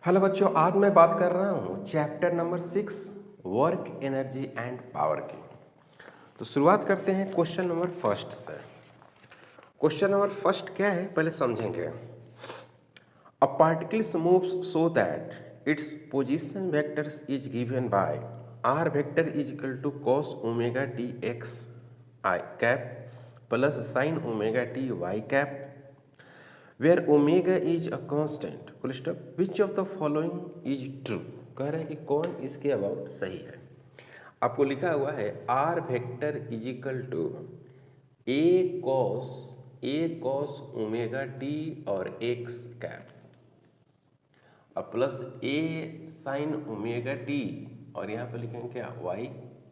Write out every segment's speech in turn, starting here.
Hello बच्चों, आज मैं बात कर रहा हूँ chapter number 6 work energy and power की। तो शुरुआत करते हैं क्वेश्चन नंबर फर्स्ट से। क्वेश्चन नंबर फर्स्ट क्या है पहले समझेंगे। A particles moves so that its position vectors is given by r vector is equal to cos omega t x i cap plus sine omega t y cap where omega is a constant full stop which of the following is true। कह रहा है कि कौन इसके about सही है। आपको लिखा हुआ है are vector is equal to A cos omega T और एक्स कैप और प्लस ए साइन ओमेगा टी और यहाँ पे लिखेंगे क्या वाई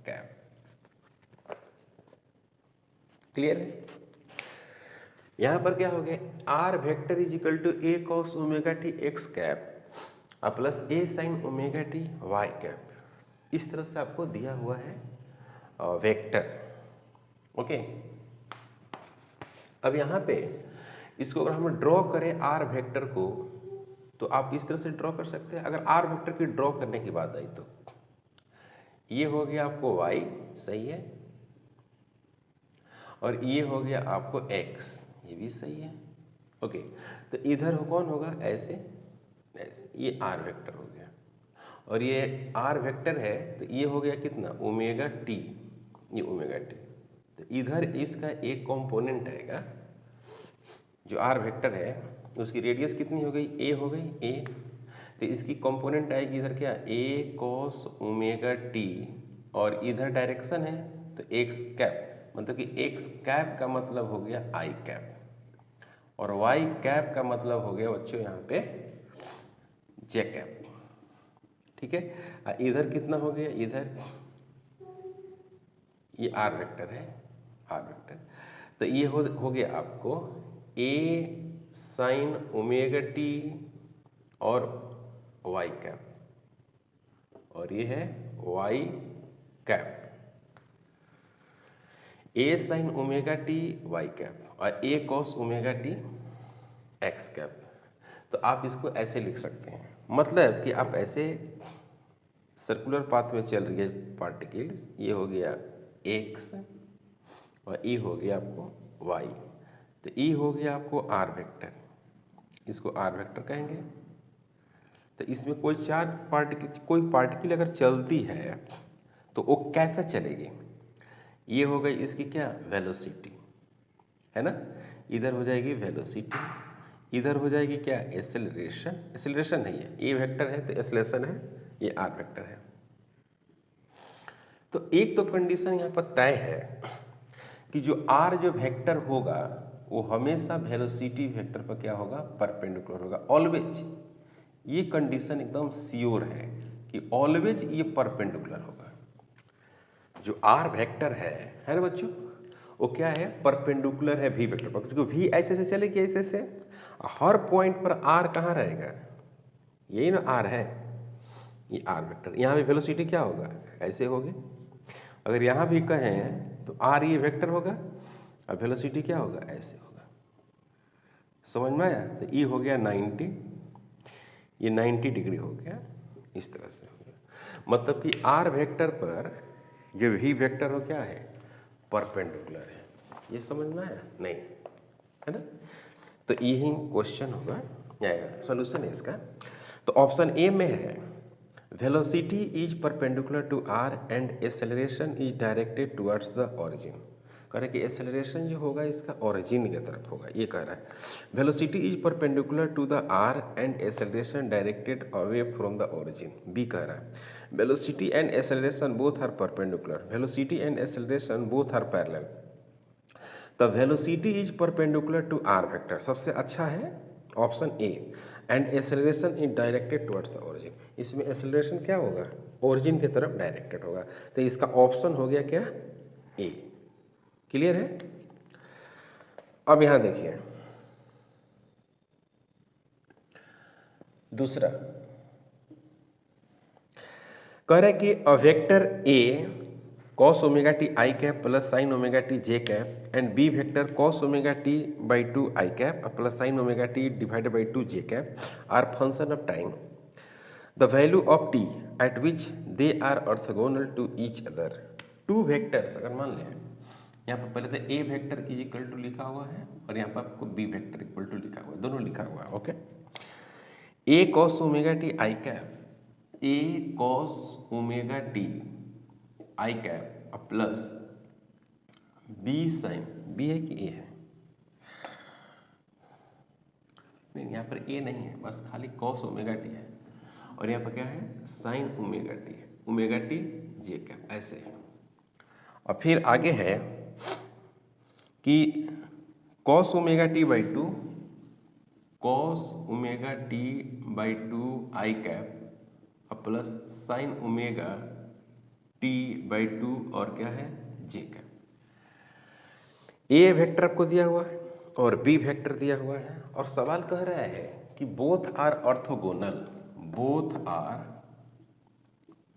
कैप। क्लियर है। यहाँ पर क्या हो गया r vector is equal to A cos omega t x cap और प्लस ए sine omega t y cap. इस तरह से आपको दिया हुआ है वेक्टर। ओके, अब यहाँ पे इसको अगर हम ड्रॉ करें आर वेक्टर को तो आप इस तरह से ड्रॉ कर सकते हैं। अगर आर वेक्टर की ड्रॉ करने की बात आई तो ये हो गया आपको वाई, सही है, और ये हो गया आपको एक्स, ये भी सही है। ओके, तो इधर कौन होगा ऐसे ऐसे, ये आर वेक्टर हो गया और ये आर वेक्टर है तो ये हो गया कितना ओमेगा टी, ये ओमेगा टी। तो इधर इसका एक कंपोनेंट आएगा जो आर वेक्टर है उसकी रेडियस कितनी हो गई ए हो गई ए, तो इसकी कंपोनेंट आएगी इधर क्या ए कॉस ओमेगा टी और इधर डायरेक्शन है तो एक्स कैप, मतलब कि एक्स कैप का मतलब हो गया आई कैप और वाई कैप का मतलब हो गया बच्चों यहाँ पे जे कैप। ठीक है, इधर कितना हो गया, इधर ये आर वेक्टर है, आर वेक्टर, तो ये हो गया आपको ए साइन ओमेगा टी और वाई कैप और ये है y cap, a sine omega t y cap और a cos omega t x cap. तो आप इसको ऐसे लिख सकते हैं, मतलब कि आप ऐसे सर्कुलर पाथ में चल रही है पार्टिकल्स, ये हो गया एक्स और ई हो गया आपको वाई, तो ई हो गया आपको आर वेक्टर, इसको आर वेक्टर कहेंगे। तो इसमें कोई कोई पार्टिकल अगर चलती है तो वो कैसा चलेगी, ये हो गई इसकी क्या वेलोसिटी है ना, इधर हो जाएगी वेलोसिटी, इधर हो जाएगी क्या एक्सेलरेशन, एक्सेलरेशन नहीं है ए वेक्टर है तो एक्सेलरेशन है, ये आर वेक्टर है। तो एक तो कंडीशन यहाँ पर तय है कि जो आर जो वेक्टर होगा वो हमेशा वेलोसिटी वेक्टर पर क्या होगा परपेंडिकुलर होगा ऑलवेज। ये कंडीशन एकदम श्योर है कि ऑलवेज ये परपेंडिकुलर होगा। जो आर वेक्टर है ना बच्चों, वो क्या है परपेंडिकुलर है वी वेक्टर पर, क्योंकि वी ऐसे से चलेगी ऐसे से, हर पॉइंट पर आर कहाँ रहेगा, यही ना आर है, ये आर वेक्टर। यहाँ भी वेलोसिटी क्या होगा ऐसे होगी, अगर यहाँ भी कहें तो आर ये वेक्टर होगा और वेलोसिटी क्या होगा ऐसे होगा। समझ में आया। तो ई हो गया 90, ये 90 डिग्री हो गया, इस तरह से हो गया, मतलब कि आर वेक्टर पर जो वी वेक्टर हो क्या है परपेंडिकुलर है। ये समझ में आया नहीं, है ना। तो यही क्वेश्चन होगा, सॉल्यूशन है इसका। तो ऑप्शन ए में है velocity is perpendicular to R and acceleration is directed towards the origin. कह रहा है कि एक्सेलरेशन जो होगा इसका ओरिजिन की तरफ होगा, ये कह रहा है। Velocity is perpendicular to the R and acceleration directed away from the origin, B कह रहा है। Velocity and acceleration both are perpendicular, velocity and acceleration both are parallel. The velocity is perpendicular to R vector, सबसे अच्छा है option A, and acceleration is directed towards the origin. इसमें acceleration क्या होगा origin की तरफ डायरेक्टेड होगा, तो इसका ऑप्शन हो गया क्या ए। क्लियर है। अब यहां देखिए दूसरा कह रहा है कि A vector A cos omega T I cap plus sine omega T J cap and B vector cos omega T by 2 I cap plus sine omega T divided by 2 J cap are function of time the value of T at which they are orthogonal to each other. Two vectors अगर मान लें, यहाँ पर पहले तो A vector is equal to लिखा हुआ है और यहाँ पर आपको बी वेक्टर इक्वल टू लिखा हुआ है, दोनों लिखा हुआ है। Okay, A cos omega T I cap, A cos omega T I cap plus B sine, B है कि ए है? नहीं, यहाँ पर ए नहीं है, बस खाली कॉस ओमेगा टी है और यहाँ पर क्या है? साइन ओमेगा टी है, ओमेगा टी जे कैप ऐसे है। और फिर आगे है कि cos omega T by two, cos omega T by two I cap plus sine omega T by two और क्या है? जे कैप। ए वेक्टर आपको दिया हुआ है और बी वेक्टर दिया हुआ है और सवाल कह रहा है कि both are orthogonal, both are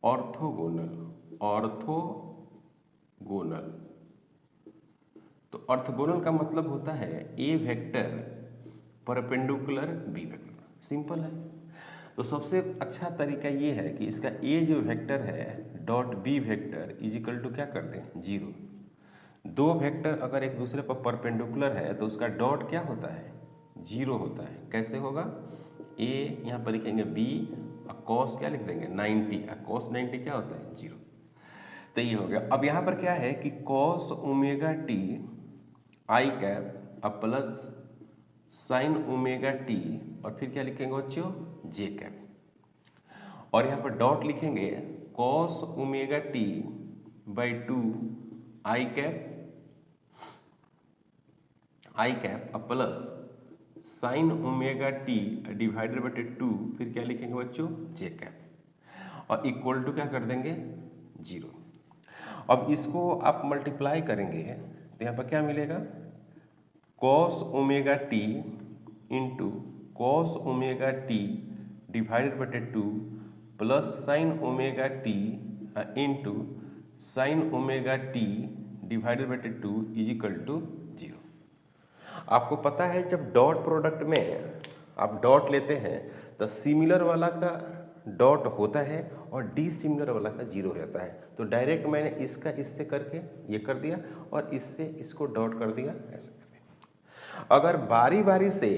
orthogonal, orthogonal. तो ऑर्थोगोनल का मतलब होता है a vector perpendicular b vector, simple है। तो सबसे अच्छा तरीका ये है कि इसका ए जो वेक्टर है dot B vector is equal to क्या कर दें? 0। दो वेक्टर अगर एक दूसरे पर परपेंडिकुलर है तो उसका डॉट क्या होता है? 0 होता है। कैसे होगा? ए यहाँ पर लिखेंगे बी और कॉस क्या लिख देंगे? 90, और कॉस 90 क्या होता है? 0। तो ये हो गया। अब यहाँ पर क्या है कि cos omega T I cap plus sine omega T और फिर क्या लिखेंगे बच्चों? जे कैप। और यहाँ पर डॉट लिखेंगे cos omega T by two I cap plus sine omega T divided by 2, फिर क्या लिखेंगे बच्चों? जे कैप और इक्वल टू क्या कर देंगे? 0। अब इसको आप मल्टीप्लाई करेंगे तो यहाँ पर क्या मिलेगा? Cos omega T into cos omega T divided by 2 plus sine omega T into sine omega T divided by 2 is equal to 0। आपको पता है जब डॉट प्रोडक्ट में आप डॉट लेते हैं तो सिमिलर वाला का डॉट होता है और डिसिमिलर वाला का 0 हो जाता है। तो डायरेक्ट मैंने इसका इससे करके ये कर दिया और इससे इसको डॉट कर दिया, ऐसे कर दिया। अगर बारी बारी से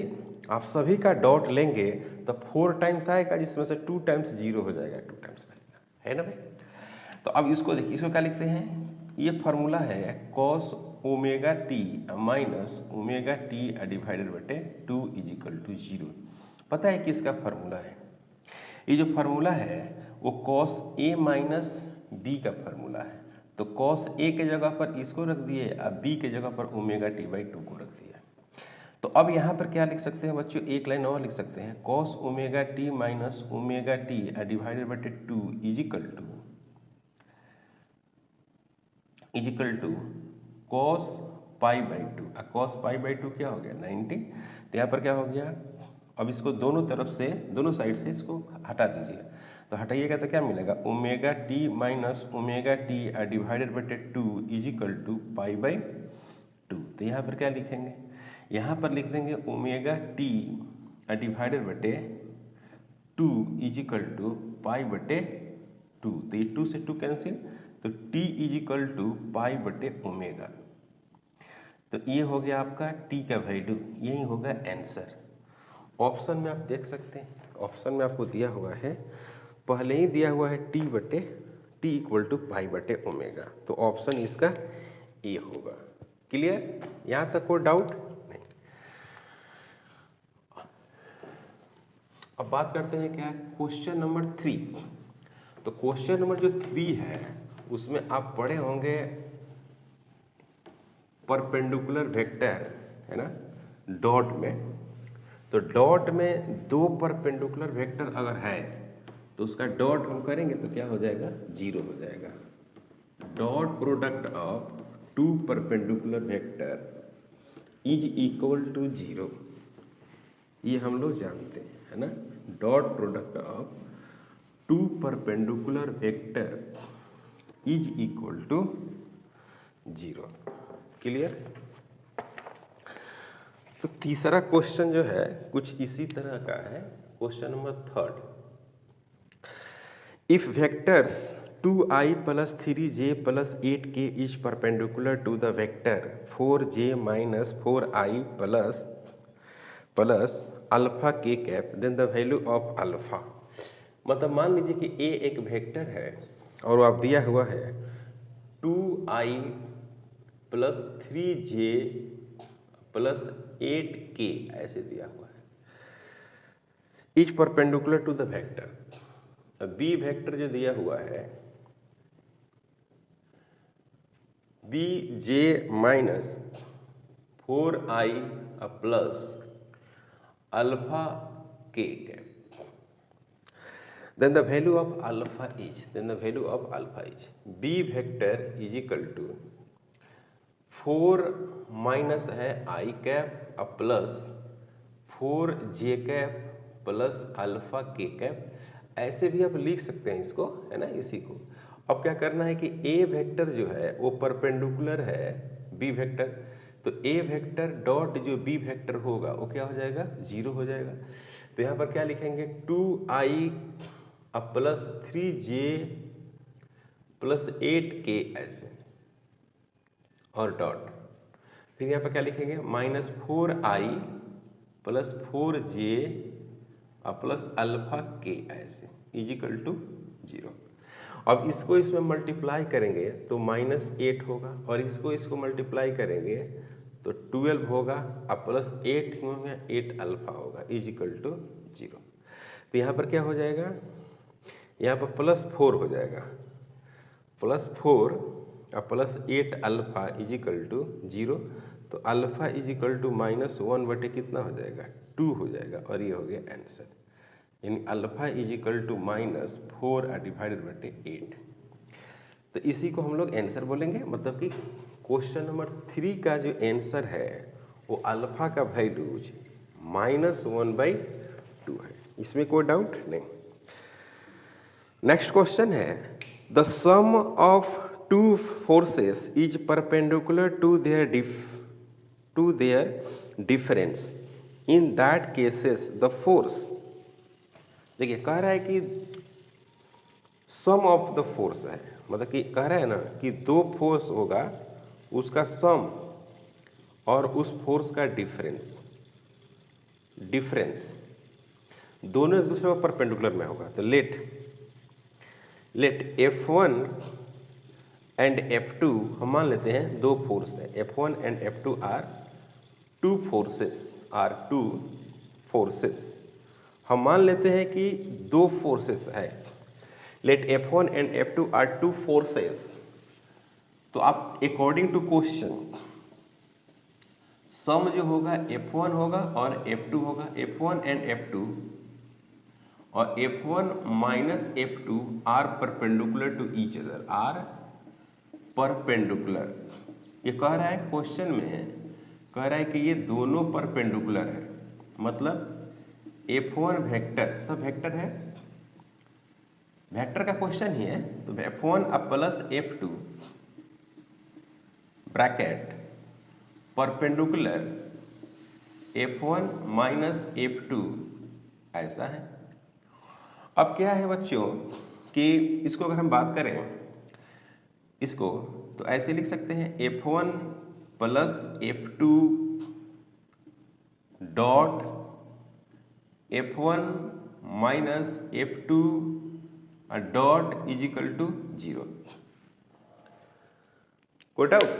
आप सभी का डॉट लेंगे तो 4 टाइम्स आएगा, जिसमें से 2 टाइम्स 0 हो जाएगा, 2 टाइम्स आएगा, है ना भाई? तो अब इसको देखिए, इसको क्या लिखते हैं? ये फॉर्मूला है cos omega T minus omega T divided by 2 is equal to 0। पता है किसका फॉर्मूला है? ये जो फार्मूला है वो कॉस ए माइनस बी का फार्मूला है। तो कॉस ए के जगह पर इसको रख दिए और बी के जगह पर ओमेगा टी बाई 2 को रख दिया। तो अब यहाँ पर क्या लिख सकते हैं बच्चों? एक लाइन और लिख सकते हैं, cos omega T minus omega T divided by 2 is equal to cos pi by 2। Cos pi by 2 क्या हो गया? 90। तो यहाँ पर क्या हो गया? अब इसको दोनों तरफ से, दोनों साइड से इसको हटा दीजिए। तो हटाइएगा तो क्या मिलेगा? Omega T minus omega T divided by 2 is equal to pi by 2। तो यहाँ पर क्या लिखेंगे? यहाँ पर लिख देंगे omega T divided by 2 is equal to pi बटे 2। तो ये 2 से 2 कैंसिल, तो t is equal to pi बटे ओमेगा। तो ये हो गया आपका t का वैल्यू, यही होगा आंसर। ऑप्शन में आप देख सकते हैं, ऑप्शन में आपको दिया हुआ है, पहले ही दिया हुआ है t बटे t इक्वल टू पाई बटे ओमेगा। तो ऑप्शन इसका ए होगा। क्लियर? यहाँ तक कोई डाउट नहीं। अब बात करते हैं क्या? Question number 3। तो क्वेश्चन नंबर जो 3 है उसमें आप पढ़े होंगे परपेंडिकुलर वेक्टर, है ना, डॉट में। तो डॉट में 2 परपेंडिकुलर वेक्टर अगर है तो उसका डॉट हम करेंगे तो क्या हो जाएगा? 0 हो जाएगा। Dot product of 2 perpendicular vector is equal to 0, ये हम लोग जानते हैं, है ना। Dot product of 2 perpendicular vector is equal to 0। Clear? तो तीसरा क्वेश्चन जो है कुछ इसी तरह का है, question number 3। If vectors 2i plus 3j plus 8k is perpendicular to the vector 4j minus 4i plus alpha k cap then the value of alpha. मतलब मान लीजिए कि a एक वेक्टर है और आप दिया हुआ है 2i plus 3j plus 8k ऐसे दिया हुआ है, is perpendicular to the vector. B vector जो दिया हुआ है B J minus 4i plus alpha k cap then the value of alpha is b vector is equal to 4 minus है i cap plus 4j cap plus alpha k cap. ऐसे भी आप लिख सकते हैं इसको, है ना, इसी को। अब क्या करना है कि a वेक्टर जो है वो परपेंडिकुलर है b वेक्टर, तो a वेक्टर डॉट जो b वेक्टर होगा वो क्या हो जाएगा, 0 हो जाएगा। तो यहाँ पर क्या लिखेंगे 2i plus 3j plus 8k ऐसे, और डॉट फिर यहाँ पर क्या लिखेंगे minus 4i plus 4j plus alpha k ऐसे इजिकल टू 0। अब इसको इसमें मल्टीप्लाई करेंगे तो माइनस 8 होगा, और इसको मल्टीप्लाई करेंगे तो 12 होगा, अब प्लस 8 होगा, 8 अल्फा होगा इजिकल टू 0। तो यहाँ पर क्या हो जाएगा, यहाँ पर प्लस 4 हो जाएगा, प्लस 4 और प्लस 8 अल्फा इजिकल टू 0। तो अल्फा इजिकल टू माइनस 1 बटे कितना हो जाएगा, 2 हो जाएगा, और ये हो गया आंसर। यानी alpha is equal to minus 4 divided बटे 8। तो इसी को हम लोग आंसर बोलेंगे। मतलब कि क्वेश्चन नंबर 3 का जो आंसर है वो अल्फा का वैल्यूज -1/2 है, इसमें कोई डाउट नहीं। नेक्स्ट क्वेश्चन है the sum of two forces is perpendicular to their difference in that cases the force. देखिए कह रहा है कि सम ऑफ द फोर्स है, मतलब कि कह रहा है ना कि दो फोर्स होगा उसका सम और उस फोर्स का डिफरेंस दोनों एक दूसरे पर परपेंडिकुलर में होगा। तो लेट F1 एंड F2 हम मान लेते हैं दो फोर्स है, F1 and F2 are two forces. हम मान लेते हैं कि दो फोर्सेस है। Let F1 and F2 are two forces. तो आप अकॉर्डिंग टू क्वेश्चन सम जो होगा F1 होगा और F2 होगा, F1 एंड F2 और F1 minus F2 are perpendicular to each other, are perpendicular. ये कह रहा है क्वेश्चन में, कह रहा है कि ये दोनों परपेंडिकुलर है। मतलब F1 वेक्टर, सब वेक्टर है, वेक्टर का क्वेश्चन ही है। तो F1 plus F2 bracket perpendicular F1 minus F2 ऐसा है। अब क्या है बच्चों कि इसको अगर हम बात करें इसको तो ऐसे लिख सकते हैं F1 plus F2 dot F1 minus F2 dot is equal to 0। कोई डाउट?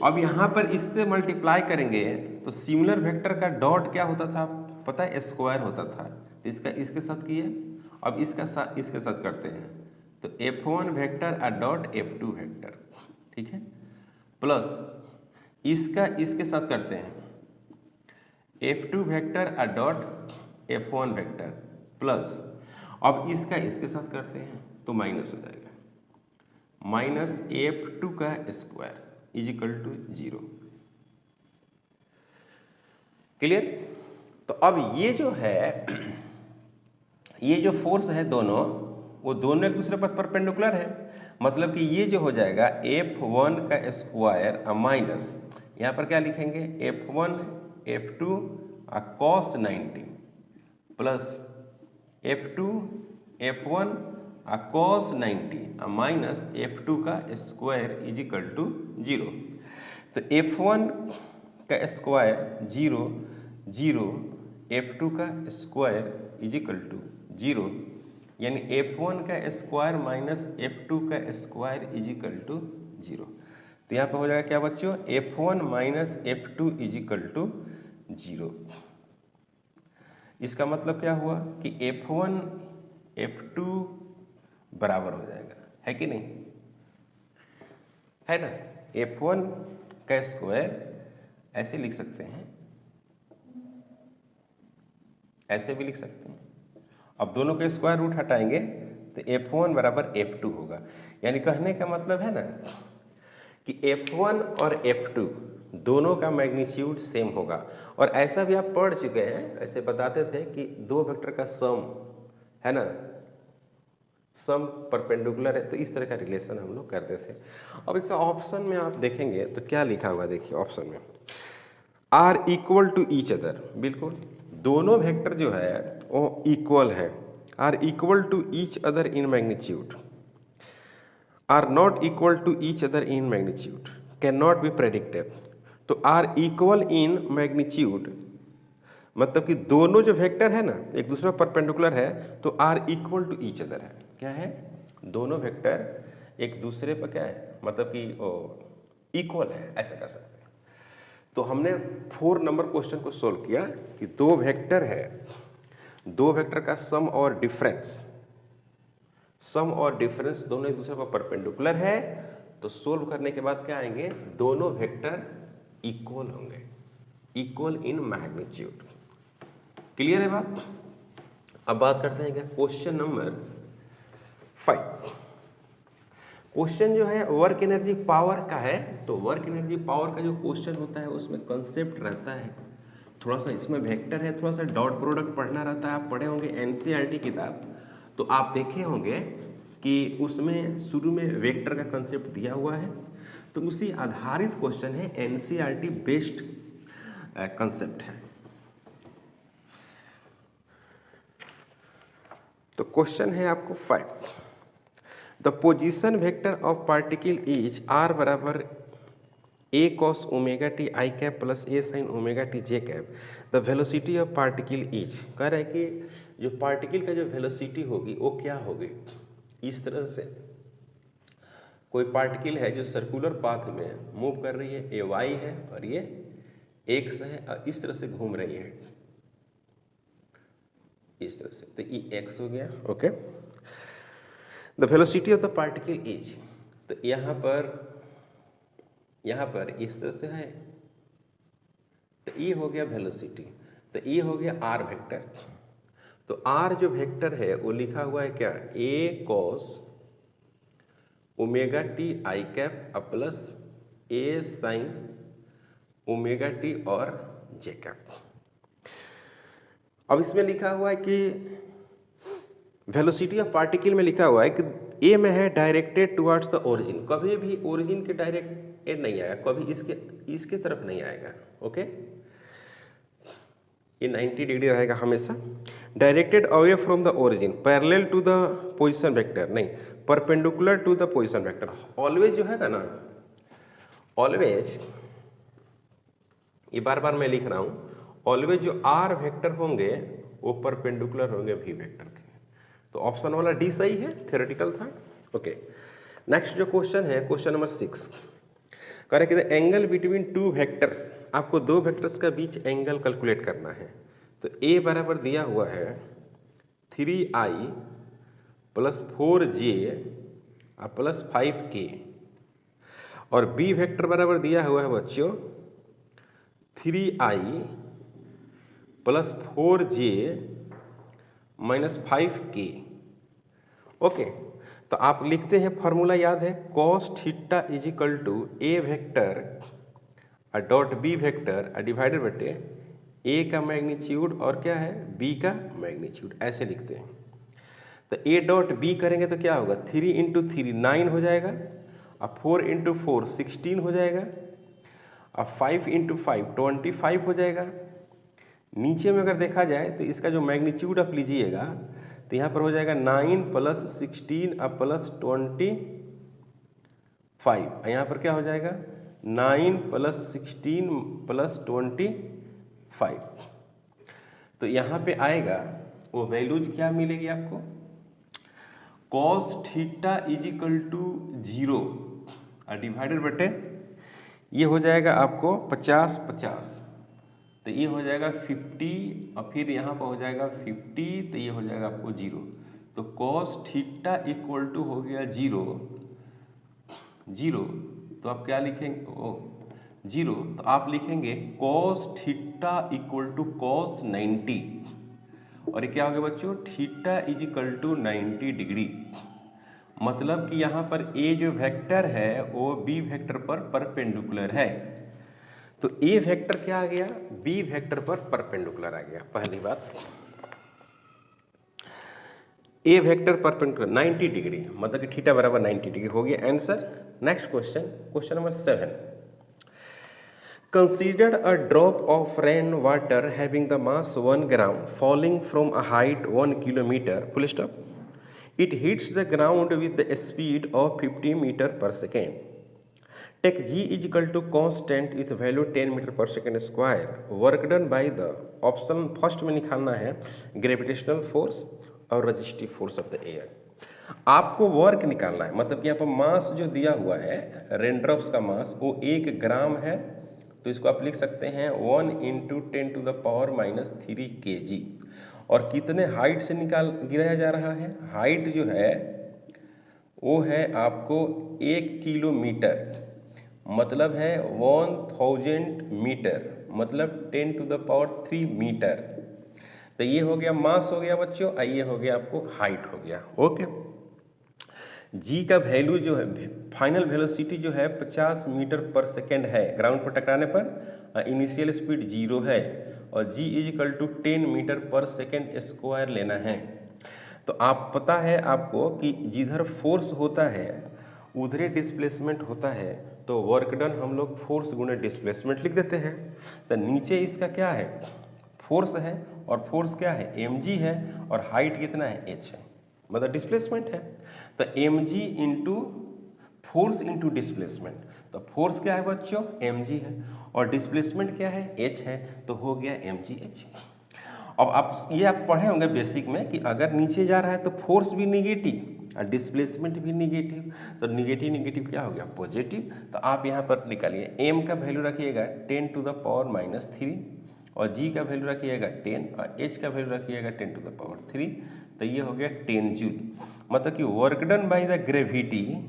अब यहां पर इससे मल्टीप्लाई करेंगे तो सिमिलर वेक्टर का डॉट क्या होता था पता है, स्क्वायर होता था। तो इसका इसके साथ किए, अब इसके साथ करते हैं तो F1 vector dot F2 vector, ठीक है, प्लस इसका इसके साथ करते हैं F2 vector dot F1 vector plus, अब इसका इसके साथ करते हैं तो माइनस हो जाएगा, माइनस F2 का square is equal to 0। Clear? तो अब ये जो है, ये जो फोर्स है दोनों, वो दोनों एक दूसरे पर परपेंडिकुलर है। मतलब कि ये जो हो जाएगा F1 का स्क्वायर माइनस, यहाँ पर क्या लिखेंगे F1 F2 cos 90 plus F2 F1 cos 90 minus F2 का स्क्वायर इज इक्वल टू 0। तो F1 का स्क्वायर 0 0, F2 का स्क्वायर इज इक्वल टू 0, यानी F1 का स्क्वायर माइनस F2 का स्क्वायर इज इक्वल टू 0। तो यहाँ पे हो जाएगा क्या बच्चों, F1 minus F2 is equal to 0। इसका मतलब क्या हुआ कि F1 F2 बराबर हो जाएगा, है कि नहीं, है ना। F1 का स्क्वायर ऐसे लिख सकते हैं, ऐसे भी लिख सकते हैं। अब दोनों के स्क्वायर रूट हटाएंगे तो F1 बराबर F2 होगा। यानी कहने का मतलब है ना कि F1 और F2 दोनों का मैग्नीट्यूड सेम होगा। और ऐसा भी आप पढ़ चुके हैं, ऐसे बताते थे कि दो वेक्टर का सम है ना, सम परपेंडिकुलर है, तो इस तरह का रिलेशन हम लोग करते थे। अब इसका ऑप्शन में आप देखेंगे तो क्या लिखा हुआ, देखिए ऑप्शन में are equal to each other, बिल्कुल दोनों वेक्टर जो है वो इक्वल है, are equal to each other in magnitude, are not equal to each other in magnitude, can not be predicted. तो आर इक्वल इन मैग्नीट्यूड मतलब कि दोनों जो वेक्टर है ना एक दूसरे परपेंडिकुलर है, तो are equal to each other है। क्या है, दोनों वेक्टर एक दूसरे पर क्या है, मतलब कि इक्वल है, ऐसा कर सकते हैं। तो हमने 4 नंबर क्वेश्चन को सोल्व किया कि दो वेक्टर है, दो वेक्टर का सम और डिफरेंस, सम और डिफरेंस दोनों एक दूसरे पर परपेंडिकुलर है। तो सोल्व करने के बाद क्या आएंगे, दोनों वेक्टर इक्वल होंगे, इक्वल इन मैग्नीट्यूड। क्लियर है बात। अब बात करते हैं क्या, क्वेश्चन नंबर 5। क्वेश्चन जो है वर्क एनर्जी पावर का है। तो वर्क एनर्जी पावर का जो क्वेश्चन होता है उसमें कंसेप्ट रहता है थोड़ा सा, इसमें वेक्टर है, थोड़ा सा डॉट प्रोडक्ट पढ़ना रहता है। आप पढ़े होंगे एनसीईआरटी किताब, तो आप देखे होंगे कि उसमें शुरू में वेक्टर का कंसेप्ट दिया हुआ है, तो उसी आधारित क्वेश्चन है, एनसीईआरटी बेस्ड कंसेप्ट है। तो क्वेश्चन है आपको 5, the position vector of particle is r बराबर a cos omega T I cap plus A sine omega T J cap, the velocity of particle is. कह रहा है कि जो पार्टिकल का जो वेलोसिटी होगी वो क्या होगी। इस तरह से कोई पार्टिकल है जो सर्कुलर पाथ में मूव कर रही है, ये वाई है और ये एक्स है, और इस तरह से घूम रही है, इस तरह से, तो ये एक्स हो गया। Okay, the velocity of the particle is, तो यहाँ पर इस तरह से है, तो ये हो गया वेलोसिटी, तो ये हो गया आर वेक्टर। तो आर जो वेक्टर है वो लिखा हुआ है क्या, a cos omega T I cap plus A sine omega T और जे कैप। अब इसमें लिखा हुआ है कि वेलोसिटी ऑफ पार्टिकल में लिखा हुआ है कि ए में है डायरेक्टेड टुवर्ड्स द ओरिजिन, कभी भी ओरिजिन के डायरेक्टेड नहीं आएगा, कभी इसके तरफ नहीं आएगा। ओके, ये 90 डिग्री रहेगा हमेशा। Directed away from the origin, parallel to the position vector, नहीं perpendicular to the position vector. Always जो है ना, ऑलवेज, ये बार बार मैं लिख रहा हूं, ऑलवेज जो आर वेक्टर होंगे वो परपेंडिकुलर होंगे वी वेक्टर के। तो ऑप्शन वाला डी सही है, थ्योरेटिकल था। ओके, नेक्स्ट जो क्वेश्चन है, क्वेश्चन नंबर 6, कह रहे कि the angle between two vectors, आपको दो वेक्टर्स का बीच एंगल कैलकुलेट करना है। तो ए बराबर दिया हुआ है 3i plus 4j plus 5k, और बी वेक्टर बराबर दिया हुआ है बच्चों 3i plus 4j minus 5k। Okay, तो आप लिखते हैं, फॉर्मूला याद है, cos theta is equal to A vector dot B vector divided बटे ए का मैग्नीट्यूड और क्या है, बी का मैग्नीट्यूड, ऐसे लिखते हैं। तो ए डॉट बी करेंगे तो क्या होगा, 3 इंटू 3 9 हो जाएगा, और 4 इंटू 4 16 हो जाएगा, और 5 इंटू 5 25 हो जाएगा, नीचे में अगर देखा जाए तो इसका जो मैग्नीट्यूड आप लीजिएगा तो यहाँ पर हो जाएगा 9 + 16 अब +25, यहाँ पर क्या हो जाएगा 9 + 16 + 25। तो यहाँ पे आएगा वो वैल्यूज क्या मिलेगी आपको, cos थीटा = 0 और डिवाइडेड बटे ये हो जाएगा आपको 50, तो ये हो जाएगा 50 और फिर यहाँ पर हो जाएगा 50, तो ये हो जाएगा आपको 0। तो cos थीटा = हो गया 0, तो आप क्या लिखेंगे, 0, तो आप लिखेंगे cos थीटा = cos 90, और ये क्या हो गया बच्चों, थीटा = 90 डिग्री। मतलब कि यहाँ पर ए जो वेक्टर है वो बी वेक्टर पर परपेंडिकुलर है। तो ए वेक्टर क्या आ गया, बी वेक्टर पर परपेंडिकुलर आ गया। पहली बात ए वेक्टर परपेंडिकुलर 90 डिग्री, मतलब कि थीटा बराबर 90 डिग्री हो गया answer. Next question, question number 7। Consider a drop of rain water having the mass 1 gram falling from a height 1 kilometer, full stop. It hits the ground with the speed of 50 meter per second. Take G = constant with value 10 meter per second square. Work done by the option first में निकालना है gravitational force और resistive force of the air. आपको work निकालना है, मतलब कि यहाँ पर मास जो दिया हुआ है रेनड्रॉप्स का मास वो 1 ग्राम है, तो इसको आप लिख सकते हैं 1 × 10⁻³ kg। और कितने हाइट से गिराया जा रहा है, हाइट जो है वो है आपको 1 किलोमीटर, मतलब है 1000 मीटर, मतलब 10⁻³ मीटर। तो ये हो गया मास हो गया बच्चों, ये हो गया आपको हाइट हो गया। ओके, जी का वैल्यू जो है फाइनल वेलोसिटी जो है 50 मीटर पर सेकेंड है ग्राउंड पर टकराने पर, इनिशियल स्पीड 0 है, और जी = 10 मीटर पर सेकेंड स्क्वायर लेना है। तो आप पता है आपको कि जिधर फोर्स होता है उधर डिस्प्लेसमेंट होता है, तो वर्क डन हम लोग फोर्स गुणे डिस्प्लेसमेंट लिख देते हैं। तो नीचे इसका क्या है, फोर्स है, और फोर्स क्या है mg है, और हाइट कितना है h है, मतलब डिस्प्लेसमेंट है। तो mg × फोर्स × डिस्प्लेसमेंट, तो फोर्स क्या है बच्चों mg है, और डिस्प्लेसमेंट क्या है h है, तो हो गया mgh। अब आप ये आप पढ़े होंगे बेसिक में कि अगर नीचे जा रहा है तो फोर्स भी निगेटिव और डिस्प्लेसमेंट भी निगेटिव, तो निगेटिव क्या हो गया पॉजिटिव। तो आप यहाँ पर निकालिए, m का वैल्यू रखिएगा 10⁻³ और g का वैल्यू रखिएगा 10 और h का वैल्यू रखिएगा 10⁻³, तो ये हो गया 10 जूल। मतलब कि work done by the gravity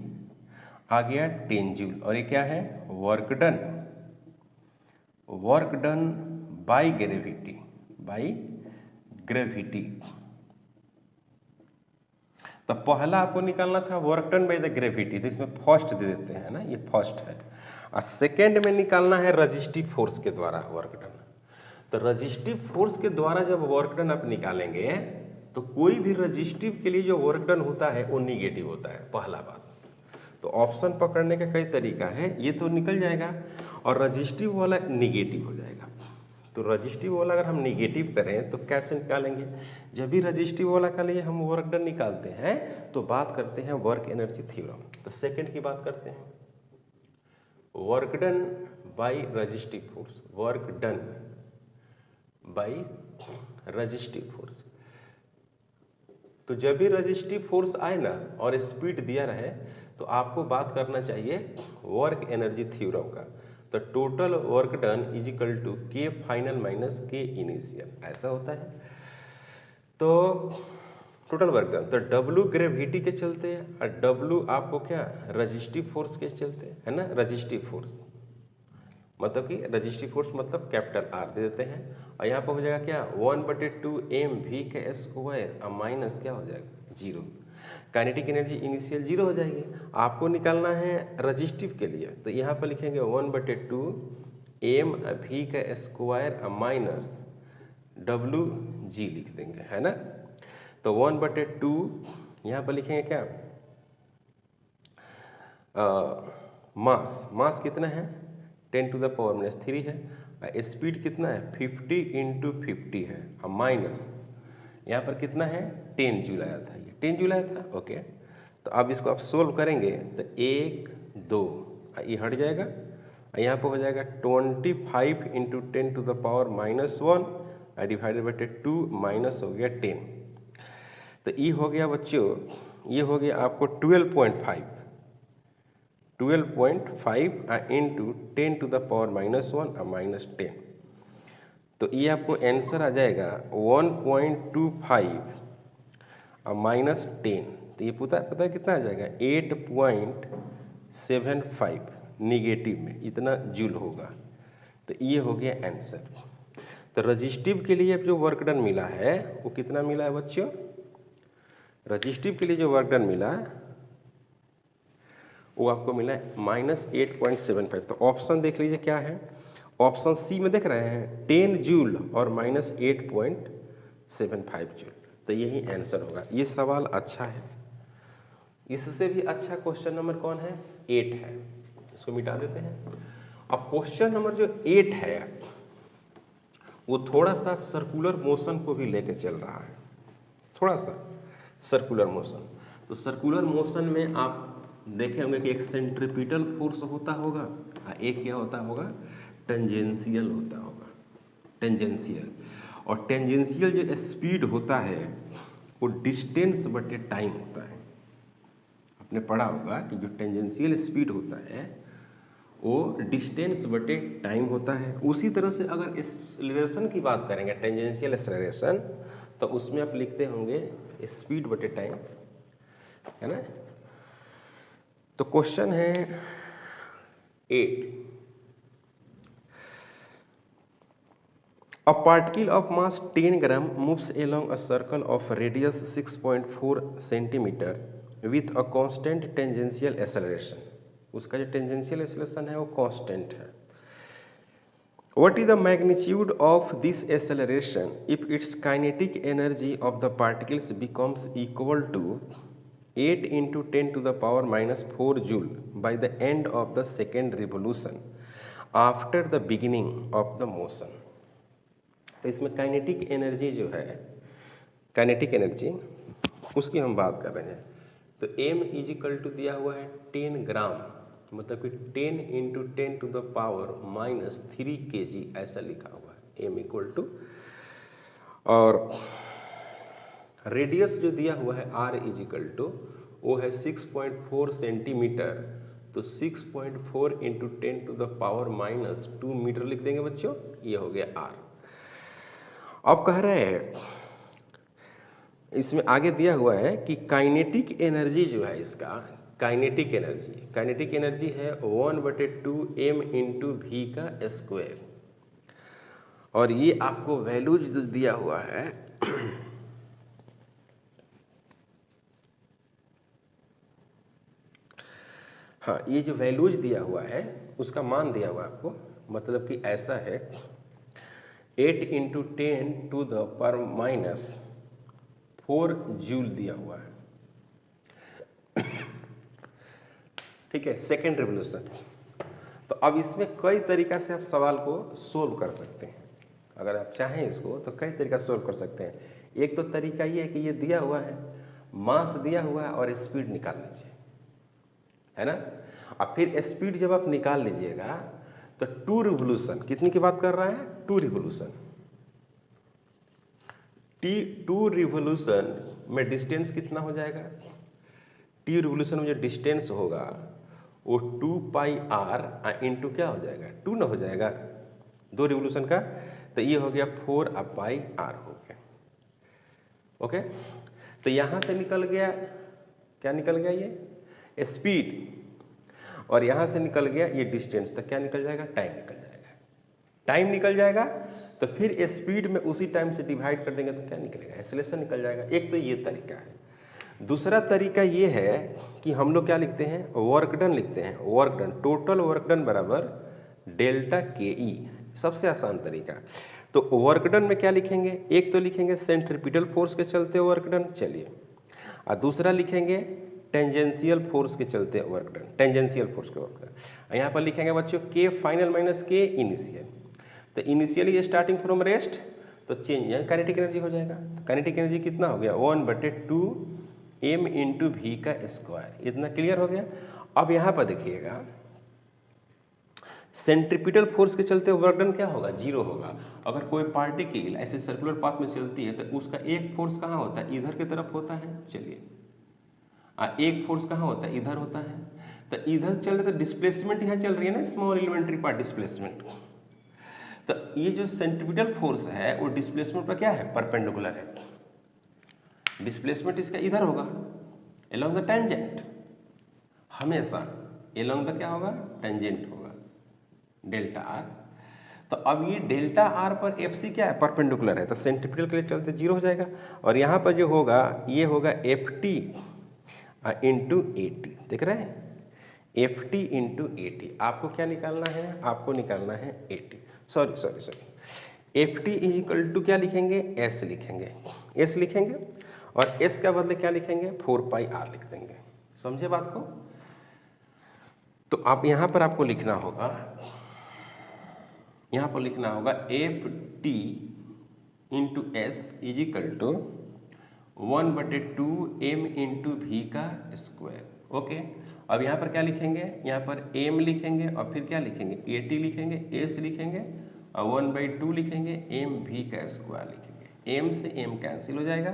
आ गया 10 जूल, और ये क्या है वर्क डन बाय ग्रेविटी। तो पहला आपको निकालना था work done by the gravity, तो इसमें फर्स्ट दे देते हैं ना, ये फर्स्ट है। और सेकेंड में निकालना है रजिस्टिव फोर्स के द्वारा वर्क डन। तो रजिस्टिव फोर्स के द्वारा जब वर्क डन आप निकालेंगे तो कोई भी रजिस्टिव के लिए जो वर्क डन होता है वो निगेटिव होता है, पहला बात। तो ऑप्शन पकड़ने का कई तरीका है, ये तो निकल जाएगा, और रजिस्टिव वाला निगेटिव हो जाएगा। तो रजिस्टिव वाला अगर हम निगेटिव करें तो कैसे निकालेंगे, जब भी रजिस्टिव वाला के लिए हम वर्क डन निकालते हैं तो बात करते हैं वर्क एनर्जी थ्योरम। तो सेकेंड की बात करते हैं, work done by resistive force, work done by resistive force. तो जब भी रजिस्टिव फोर्स आए ना और स्पीड दिया रहे तो आपको बात करना चाहिए वर्क एनर्जी थ्योरम का। तो total work done = K final - K initial, ऐसा होता है। तो टोटल वर्क डन, तो W ग्रेविटी के चलते और W आपको क्या रजिस्टिव फोर्स के चलते है ना, रजिस्टिव फोर्स मतलब कि रजिस्टिव फोर्स मतलब कैपिटल R दे देते हैं, और यहाँ पर हो जाएगा क्या 1/2 mv का स्क्वायर और माइनस क्या हो जाएगा 0। काइनेटिक एनर्जी इनिशियल 0 हो जाएगी। आपको निकालना है रजिस्टिव के लिए, तो यहाँ पर लिखेंगे 1/2 mv का स्क्वायर और माइनस wg लिख देंगे, है ना। तो 1/2 यहाँ पर लिखेंगे क्या मास कितना है 10⁻³ है, स्पीड कितना है 50 × 50 है, और माइनस यहाँ पर कितना है 10 जूल आया था, ये 10 जूल आया था। ओके, तो अब इसको आप सोल्व करेंगे तो 1 2 ये हट जाएगा, यहाँ पर हो जाएगा 25 × 10⁻⁻1 डिवाइडेड बाई 2 माइनस हो गया 10। तो ये हो गया बच्चों, ये हो गया आपको 12.5 इंटू 10⁻⁻1 और माइनस 10। तो ये आपको आंसर आ जाएगा 1.25 और माइनस 10। तो ये पता है कितना आ जाएगा 8.75 निगेटिव में इतना जूल होगा। तो ये हो गया आंसर। तो रजिस्टिव के लिए जो वर्क डन मिला है वो कितना मिला है बच्चों? रजिस्टिव के लिए जो वर्क डन मिला वो आपको मिला है -8.75। तो ऑप्शन देख लीजिए क्या है, ऑप्शन सी में देख रहे हैं 10 जूल और -8.75 जूल। तो यही आंसर होगा। ये सवाल अच्छा है। इससे भी अच्छा क्वेश्चन नंबर कौन है 8 है, इसको मिटा देते हैं। अब क्वेश्चन नंबर जो 8 है वो थोड़ा सा सर्कुलर मोशन को भी लेके चल रहा है, थोड़ा सा सर्कुलर मोशन। तो सर्कुलर मोशन में आप देखे होंगे कि एक सेंट्रीपिटल फोर्स होता होगा और एक क्या होता होगा टेंजेंशियल होता होगा, टेंजेंशियल। और टेंजेंशियल जो स्पीड होता है वो डिस्टेंस बटे टाइम होता है। आपने पढ़ा होगा कि जो टेंजेंशियल स्पीड होता है वो डिस्टेंस बटे टाइम होता है। उसी तरह से अगर एक्सेलरेशन की बात करेंगे टेंजेंशियल एक्सेलरेशन, तो उसमें आप लिखते होंगे स्पीड बटे टाइम, है ना। तो क्वेश्चन है 8, A particle of mass 10 gram moves along a circle of radius 6.4 centimeter with a constant tangential acceleration. उसका जो tangential acceleration है वो constant है। What is the magnitude of this acceleration if its kinetic energy of the particles becomes equal to 8 × 10⁻⁻4 joule by the end of the second revolution after the beginning of the motion? तो इसमें kinetic energy जो है, kinetic energy उसकी हम बात कर रहे हैं। तो m = दिया हुआ है 10 ग्राम, मतलब कि 10 × 10⁻³ kg ऐसा लिखा हुआ है m = और रेडियस जो दिया हुआ है r = वो है 6.4 सेंटीमीटर। तो 6.4 × 10⁻⁻² मीटर लिख देंगे बच्चों, ये हो गया r। अब कह रहे हैं इसमें आगे दिया हुआ है कि काइनेटिक एनर्जी जो है इसका, काइनेटिक एनर्जी है 1/2 m × v²। और ये आपको वैल्यूज जो दिया हुआ है हाँ, ये जो वैल्यूज दिया हुआ है उसका मान दिया हुआ है आपको, मतलब कि ऐसा है 8 × 10⁻⁴ जूल दिया हुआ है। ठीक है, सेकेंड रिवोल्यूशन। तो अब इसमें कई तरीका से आप सवाल को सोल्व कर सकते हैं। अगर आप चाहें इसको तो कई तरीका सोल्व कर सकते हैं। एक तो तरीका ये है कि ये दिया हुआ है, मास दिया हुआ है और स्पीड निकाल लीजिए, है ना। अब फिर स्पीड जब आप निकाल लीजिएगा तो 2 रिवोल्यूशन, कितनी की बात कर रहा है 2 रिवोल्यूशन। 2 रिवोल्यूशन में डिस्टेंस कितना हो जाएगा, टी रिवोल्यूशन में जो डिस्टेंस होगा वो 2πr इंटू क्या हो जाएगा 2 ना हो जाएगा 2 रिवोल्यूशन का। तो ये हो गया 4πr हो गया। ओके, तो यहाँ से निकल गया, क्या निकल गया ये स्पीड, और यहाँ से निकल गया ये डिस्टेंस। तो क्या निकल जाएगा टाइम निकल जाएगा। टाइम निकल जाएगा तो फिर स्पीड में उसी टाइम से डिवाइड कर देंगे तो क्या निकलेगा एक्सेलरेशन निकल जाएगा। एक तो ये तरीका है। दूसरा तरीका ये है कि हम लोग क्या लिखते हैं वर्क डन लिखते हैं। Work done, total work done बराबर डेल्टा KE, सबसे आसान तरीका। तो वर्क डन में क्या लिखेंगे, एक तो लिखेंगे सेंट्रीपिटल फोर्स के चलते वर्क डन, चलिए, और दूसरा लिखेंगे टेंजेंशियल फोर्स के चलते वर्क डन, टेंजेंशियल फोर्स के वर्क डन। यहाँ पर लिखेंगे बच्चों K final minus K initial. तो इनिशियली स्टार्टिंग फ्रॉम रेस्ट, तो चेंज यहाँ काइनेटिक एनर्जी हो जाएगा। तो काइनेटिक एनर्जी कितना हो गया 1/2 m × v का स्क्वायर। इतना क्लियर हो गया। अब यहाँ पर देखिएगा सेंट्रीपिटल फोर्स के चलते वर्क डन क्या होगा 0 होगा। अगर कोई पार्टिकल ऐसे सर्कुलर पाथ में चलती है तो उसका एक फोर्स कहाँ होता है, इधर की तरफ होता है। चलिए एक फोर्स कहाँ होता है, इधर होता है। तो इधर चल रहे तो डिस्प्लेसमेंट यहाँ चल रही है ना, स्मॉल एलिमेंट्री पार्ट डिस्प्लेसमेंट। तो ये जो सेंट्रीपिटल फोर्स है वो डिस्प्लेसमेंट पर क्या है, परपेंडिकुलर है। डिस्प्लेसमेंट इसका इधर होगा एलोंग द टेंजेंट, हमेशा एलोंग द क्या होगा, टेंजेंट होगा डेल्टा आर। तो अब ये डेल्टा आर पर एफ सी क्या है, परपेंडिकुलर है। तो सेंट्रीपिटल के लिए चलते 0 हो जाएगा। और यहाँ पर जो होगा ये होगा F T into A T, देख रहे हैं F T into A T. आपको क्या निकालना है, आपको निकालना है A T, sorry F T is equal to क्या लिखेंगे, एस लिखेंगे, एस लिखेंगे और एस का बदले क्या लिखेंगे 4πr लिख देंगे। समझे बात को। तो आप यहाँ पर आपको लिखना होगा, यहाँ पर लिखना होगा F T into S is equal to 1/2 m × v का स्क्वायर। ओके, अब यहाँ पर क्या लिखेंगे, यहाँ पर m लिखेंगे और फिर क्या लिखेंगे ए टी लिखेंगे, s लिखेंगे और 1/2 लिखेंगे, m v का स्क्वायर लिखेंगे। m से m कैंसिल हो जाएगा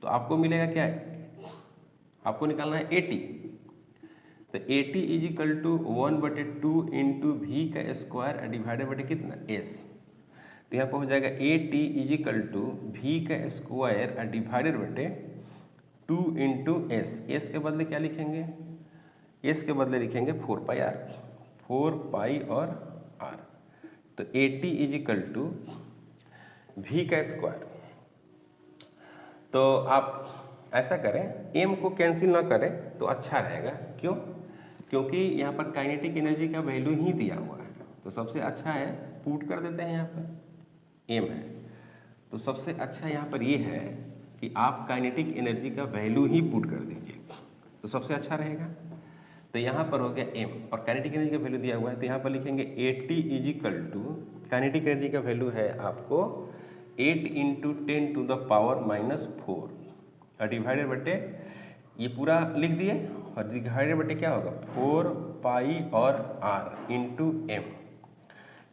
तो आपको मिलेगा क्या, आपको निकालना है 80। तो 80 इज इक्वल टू 1/2 × v का स्क्वायर डिवाइडेड बटे कितना s। तो यहाँ पर हो जाएगा 80 इज इक्वल टू v का स्क्वायर डिवाइडेड बटे 2 × s। s के बदले क्या लिखेंगे, s के बदले लिखेंगे 4πr, 4π और r। तो 80 इज इक्वल टू v का स्क्वायर। तो आप ऐसा करें m को कैंसिल ना करें तो अच्छा रहेगा। क्यों, क्योंकि यहाँ पर काइनेटिक एनर्जी का वैल्यू ही दिया हुआ है। तो सबसे अच्छा है पुट कर देते हैं, यहाँ पर m है तो सबसे अच्छा यहाँ पर ये है कि आप काइनेटिक एनर्जी का वैल्यू ही पुट कर दीजिए तो सबसे अच्छा रहेगा। तो यहाँ पर हो गया m और काइनेटिक एनर्जी का वैल्यू दिया हुआ है। तो यहाँ पर लिखेंगे 80 is equal to, kinetic energy का वैल्यू है आपको 8 × 10⁻⁻4 और डिवाइडेड बटे ये पूरा लिख दिए और डिवाइडेड बटे क्या होगा 4π और r इंटू m।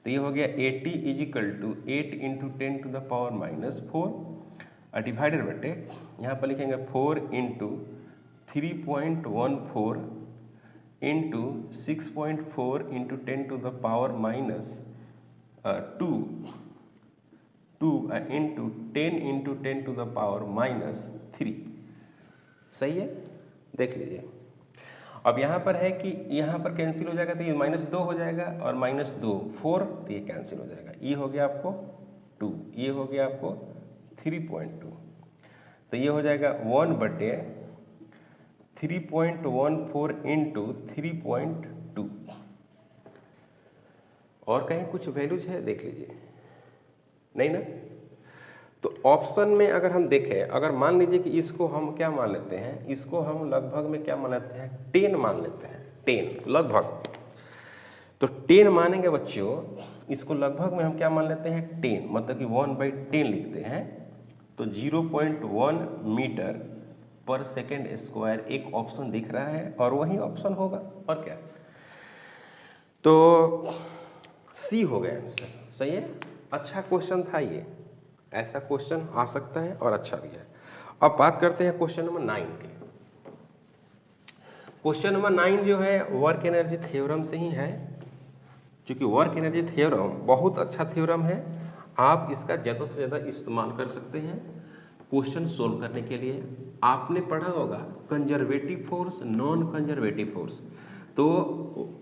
तो ये हो गया 80 इज इक्वल टू 8 × 10⁻⁻4 और डिवाइडेड बटे यहाँ पर लिखेंगे 4 × 3.14 इंटू 6.4 × 10⁻2 इंटू 10 × 10⁻3। सही है, देख लीजिए। अब यहाँ पर है कि यहाँ पर कैंसिल हो जाएगा तो ये -2 हो जाएगा और -2 4, तो ये कैंसिल हो जाएगा। ये हो गया आपको 2, ये हो गया आपको 3.2, तो ये हो जाएगा 1/3.14 इंटू 3.2। और कहीं कुछ वैल्यूज है देख लीजिए, नहीं ना। तो ऑप्शन में अगर हम देखें, अगर मान लीजिए कि इसको हम क्या मान लेते हैं, इसको हम लगभग में क्या मान लेते हैं 10 मान लेते हैं, 10 लगभग। तो 10 मानेंगे बच्चों, इसको लगभग में हम क्या मान लेते हैं 10, मतलब कि 1/10 लिखते हैं। तो 0.1 मीटर पर सेकेंड स्क्वायर एक ऑप्शन दिख रहा है और वही ऑप्शन होगा और क्या। तो सी हो गया आंसर। सही है, अच्छा क्वेश्चन था ये, ऐसा क्वेश्चन आ सकता है और अच्छा भी है। अब बात करते हैं क्वेश्चन नंबर 9 की। क्वेश्चन नंबर 9 जो है वर्क एनर्जी थ्योरम से ही है। क्योंकि वर्क एनर्जी थ्योरम बहुत अच्छा थ्योरम है, आप इसका ज़्यादा से ज़्यादा इस्तेमाल कर सकते हैं क्वेश्चन सोल्व करने के लिए। आपने पढ़ा होगा conservative force, non conservative force. तो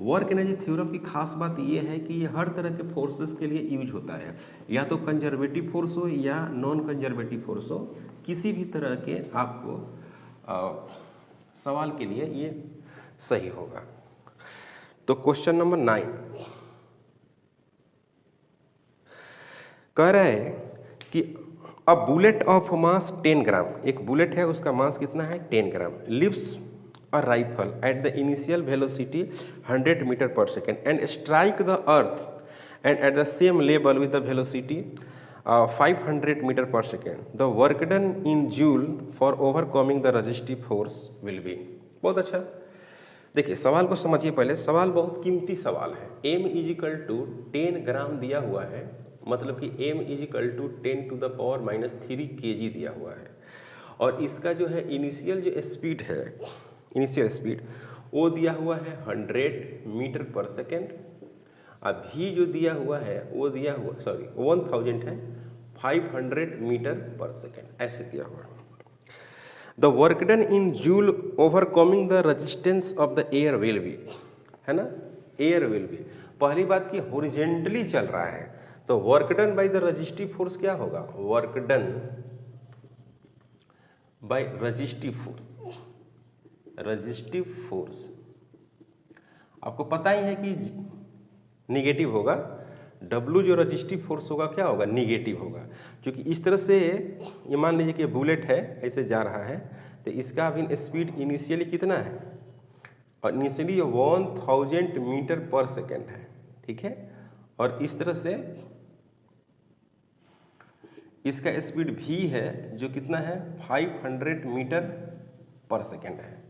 वर्क एनर्जी थ्योरम की खास बात ये है कि ये हर तरह के फोर्सेस के लिए यूज होता है, या तो कंजर्वेटिव फोर्स हो या नॉन कंजर्वेटिव फोर्स हो, किसी भी तरह के आपको सवाल के लिए ये सही होगा। तो क्वेश्चन नंबर 9 कह रहा है कि अ बुलेट ऑफ मास 10 ग्राम, एक बुलेट है उसका मास कितना है 10 ग्राम, lives a rifle at the initial velocity 100 meter per second and strike the earth and at the same level with the velocity 500 meter per second, the work done in joule for overcoming the resistive force will be। बहुत अच्छा, देखिए सवाल को समझिए पहले। सवाल बहुत कीमती सवाल है। m इजिकल टू 10 ग्राम दिया हुआ है, मतलब कि m is equal to 10 to the power -3 kg दिया हुआ है, और इसका जो है इनिशियल जो स्पीड है, इनिशियल स्पीड वो दिया हुआ है 100 मीटर पर सेकेंड। अभी जो दिया हुआ है वो दिया हुआ 1000 है, 500 मीटर पर सेकेंड ऐसे दिया हुआ है। The work done in joule overcoming the resistance of the air will be, है ना, एयर विल बी। पहली बात की हॉरिजॉन्टली चल रहा है, तो work done by the resistive force क्या होगा, work done bye resistive force, resistive force आपको पता ही है कि निगेटिव होगा। W जो रेजिस्टिव फोर्स होगा क्या होगा, निगेटिव होगा, क्योंकि इस तरह से ये मान लीजिए कि बुलेट है ऐसे जा रहा है, तो इसका अभी स्पीड इनिशियली कितना है, और इनिशियली 1000 मीटर पर सेकेंड है, ठीक है। और इस तरह से इसका स्पीड v है जो कितना है 500 मीटर पर सेकेंड है,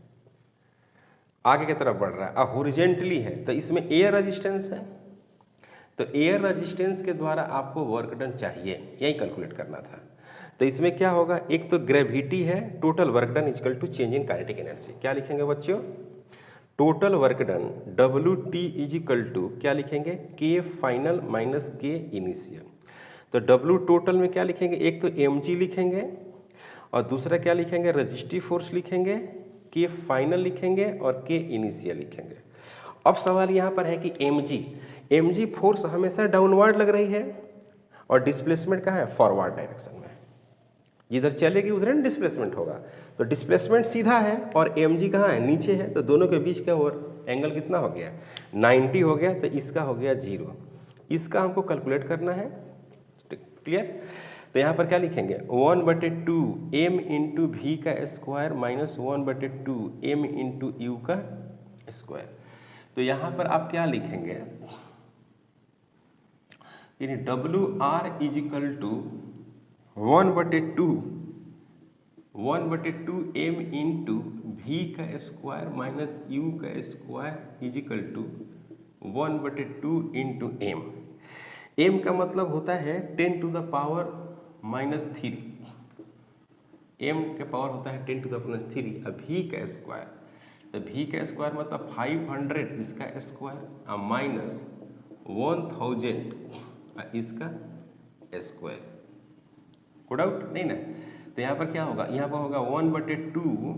आगे की तरफ बढ़ रहा है, हॉरिजॉन्टली है, तो इसमें एयर रेजिस्टेंस है, तो एयर रेजिस्टेंस के द्वारा आपको वर्क डन चाहिए, यही कैलकुलेट करना था। तो इसमें क्या होगा, एक तो ग्रेविटी है, total work done equal to change in kinetic energy. क्या लिखेंगे बच्चों, total work done WT is equal to क्या लिखेंगे, K final minus K initial. तो W टोटल में क्या लिखेंगे, एक तो mg लिखेंगे और दूसरा क्या लिखेंगे, रेजिस्टिव फोर्स लिखेंगे, K फाइनल लिखेंगे और K इनिशियल लिखेंगे। अब सवाल यहाँ पर है कि mg फोर्स हमेशा डाउनवर्ड लग रही है और डिस्प्लेसमेंट कहाँ है, फॉरवर्ड डायरेक्शन में, जिधर चलेगी उधर डिस्प्लेसमेंट होगा। तो डिस्प्लेसमेंट सीधा है और mg कहाँ है, नीचे है, तो दोनों के बीच का एंगल कितना हो गया, 90 हो गया, तो इसका हो गया 0। इसका हमको कैलकुलेट करना है, क्लियर। तो यहाँ पर क्या लिखेंगे, 1/2 m इंटू वी का square minus 1/2 m into U का स्क्वायर। तो यहाँ पर आप क्या लिखेंगे, यानी WR is equal to 1/2 m into V का स्क्वायर माइनस यू का square is equal to 1/2 into m। m का मतलब होता है 10 टू द पावर -3, m के पावर होता है 10 टू द पावर -3, अब v का स्क्वायर, तो v का स्क्वायर मतलब 500 इसका स्क्वायर माइनस 1000 इसका स्क्वायर, को डाउट नहीं ना। तो यहाँ पर क्या होगा, यहाँ पर होगा 1/2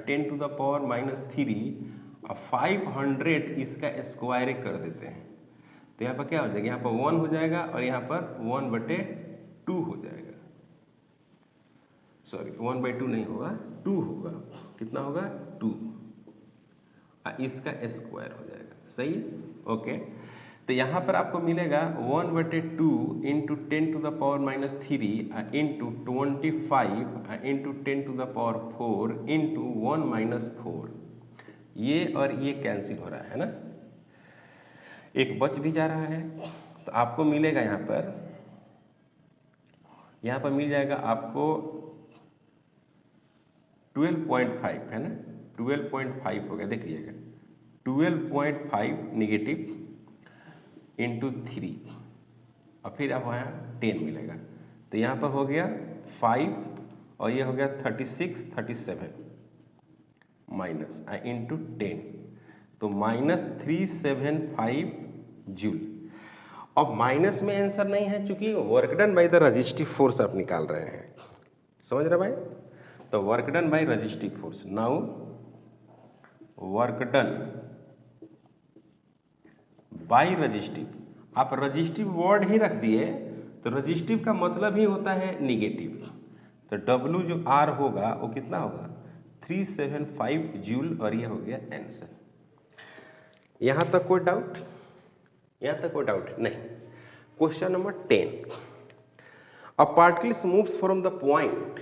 10 टू द पावर -3 और 500 इसका स्क्वायर कर देते हैं, तो यहाँ पर क्या हो जाएगा, यहाँ पर 1 हो जाएगा और यहाँ पर 1/2 हो जाएगा, सॉरी 1/2 नहीं होगा, 2 होगा, कितना होगा 2, इसका स्क्वायर हो जाएगा, सही है, ओके। तो यहाँ पर आपको मिलेगा 1/2 into 10 to the power -3 into 25 into 10 to the power 4 into 1 - 4, ये और ये कैंसिल हो रहा है ना, एक बच भी जा रहा है, तो आपको मिलेगा यहाँ पर मिल जाएगा आपको 12.5, है ना, 12.5 हो गया, देख लीजिएगा 12.5 नेगेटिव इंटू 3 और फिर आप यहाँ 10 मिलेगा, तो यहाँ पर हो गया 5 और ये हो गया 36 37 माइनस इंटू 10, तो -375 जूल। अब माइनस में आंसर नहीं है क्योंकि work done by the resistive force आप निकाल रहे हैं, समझ रहे भाई। तो work done bye resistive force, now work done bye resistive, आप रेजिस्टिव वर्ड ही रख दिए, तो रेजिस्टिव का मतलब ही होता है निगेटिव, तो W जो R होगा वो कितना होगा 375 जूल, और ये हो गया आंसर। यहाँ तक कोई डाउट, यहाँ तक कोई डाउट नहीं। Question number 10, a particles moves from the point,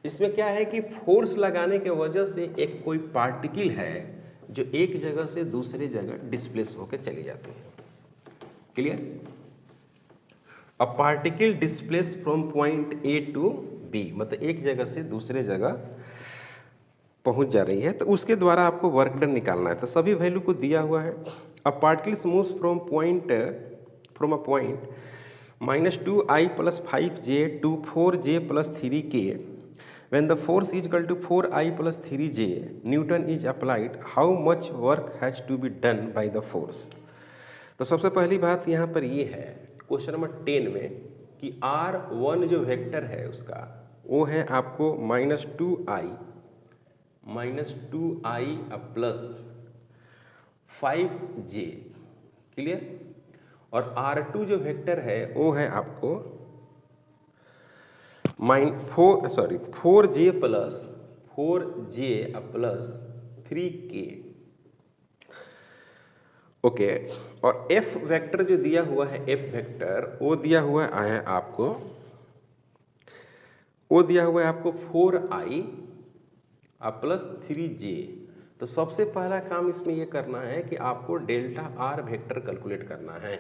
इसमें क्या है कि फोर्स लगाने के वजह से एक कोई पार्टिकल है जो एक जगह से दूसरी जगह डिस्प्लेस होकर चली जाती है, clear. A particle displace from point A to B, मतलब एक जगह से दूसरे जगह पहुंच जा रही है, तो उसके द्वारा आपको वर्क डन निकालना है। तो सभी वैल्यू को दिया हुआ है। A particles moves from a point -2i + 5j to 4j + 3k when the force is equal to 4i + 3j Newton is applied, how much work has to be done by the force। तो सबसे पहली बात यहाँ पर ये है question number 10 में कि R1 जो वेक्टर है उसका वो है आपको -2i + 5j, क्लियर। और R2 जो वेक्टर है वो है आपको 4j + 3k, ओके। और F वेक्टर जो दिया हुआ है, F वेक्टर वो दिया हुआ है आपको 4i + 3j। तो सबसे पहला काम इसमें ये करना है कि आपको डेल्टा R वेक्टर कैलकुलेट करना है।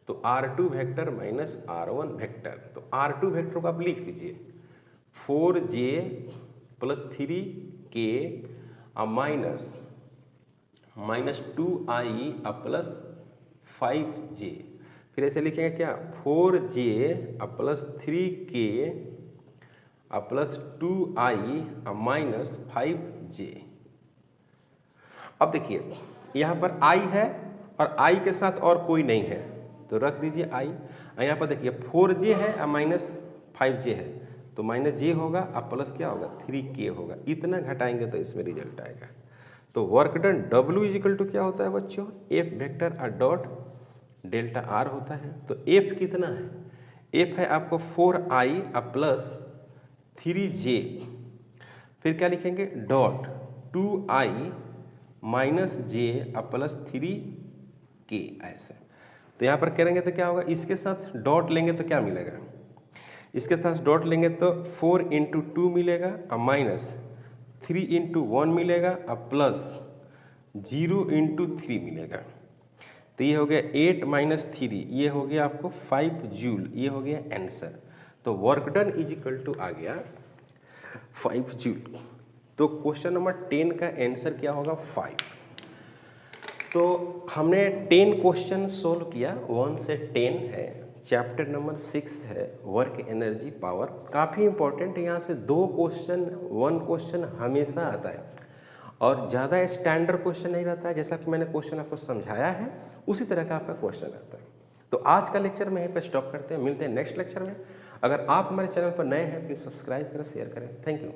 तो R2 vector minus R1 vector, तो R2 वेक्टर को आप लिख दीजिए 4j + 3k -2i + 5j। फिर ऐसे लिखेंगे क्या, 4j + 3k + 2i - 5j। अब देखिए यहाँ पर i है और i के साथ और कोई नहीं है, तो रख दीजिए i। यहाँ पर देखिए 4j है और -5j है, तो -j होगा और प्लस क्या होगा 3k होगा। इतना घटाएंगे तो इसमें रिजल्ट आएगा। तो वर्क डन W = क्या होता है बच्चों, F वेक्टर और डॉट डेल्टा R होता है। तो F कितना है, F है आपको 4i + 3j, फिर क्या लिखेंगे डॉट 2i - j + 3k ऐसे। तो यहाँ पर करेंगे तो क्या होगा, इसके साथ डॉट लेंगे तो क्या मिलेगा, इसके साथ डॉट लेंगे तो 4 × 2 मिलेगा और -3 × 1 मिलेगा और प्लस 0 × 3 मिलेगा। तो ये हो गया 8 - 3, ये हो गया आपको 5 जूल, ये हो गया आंसर। तो वर्क डन = आ गया 5 जूल। तो क्वेश्चन नंबर 10 का आंसर क्या होगा 5। तो हमने 10 क्वेश्चन सोल्व किया, 1 से 10 है, चैप्टर नंबर 6 है वर्क एनर्जी पावर। काफ़ी इंपॉर्टेंट है, यहाँ से 2 क्वेश्चन 1 क्वेश्चन हमेशा आता है और ज़्यादा स्टैंडर्ड क्वेश्चन नहीं रहता है। जैसा कि मैंने क्वेश्चन आपको समझाया है उसी तरह का आपका क्वेश्चन आता है। तो आज का लेक्चर में यहीं पर स्टॉप करते हैं, मिलते हैं नेक्स्ट लेक्चर में। अगर आप हमारे चैनल पर नए हैं प्लीज़ सब्सक्राइब करें, शेयर करें। Thank you.